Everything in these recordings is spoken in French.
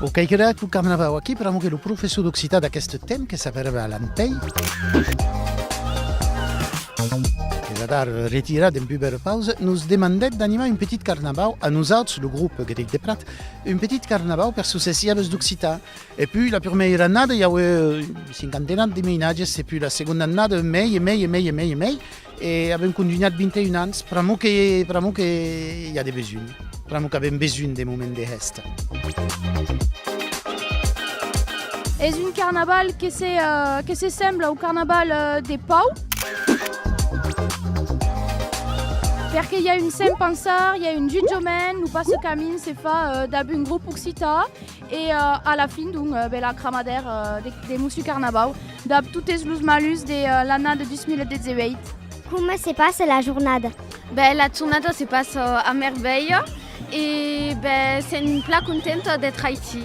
O caicherat o carnaval aqui para que o professor d'Occità d'aquest temps que s'apereva a l'Antei que va dar retirat en puber pausa, nos demandet d'animar un petit carnaval a nosaltres, le groupe Grec de Prat, un petit carnaval per successives d'Occità. Et puis la première année, il y avait une cinquantaine de ménages, et puis la seconde année, mai, et avem continuat 21 anys, pramo que hi ha de besoin, pramo que avem besoin de moments de gesta. És un carnaval que se sembla au carnaval de Pau, perquè hi ha un sem pensar, hi ha un jutjament, nous pas ce camin se fa d'un groupe occità et à la fin donc la cramadère de Monsieur Carnaval d'ab toutes les malus de l'année de 2018. Comment se passe la journée? La journée se passe à merveille et c'est une plat contente d'être ici.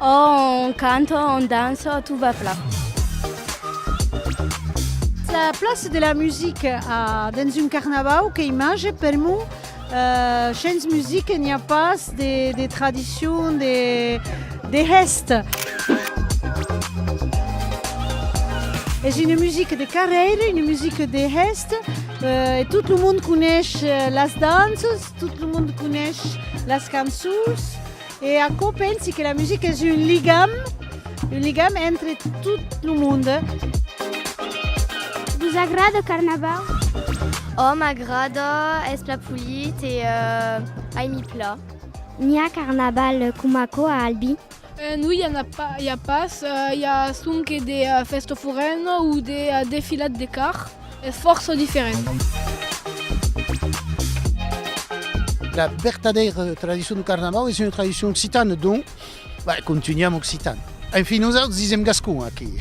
Oh, on cante, on danse, tout va plat. La place de la musique dans un carnaval qui image pour nous, sans musique, il n'y a pas de tradition, de gestes. C'est une musique de carrière, une musique de gestes. Et tout le monde connaît les danses, tout le monde connaît les chansons. Et à quoi pense que la musique est une ligame entre tout le monde. Vous agrade le carnaval? Oh, m'agrade, es plat poulit et aimi plat. Il y a carnaval Kumako à Albi? Nous, il y a pas, il y a donc des fêtes foraines ou des défilades de cars, et forces différentes. La verdadeira tradition du carnaval est une tradition occitane, donc continuons occitane. Enfin, nous autres disons gascon aqui.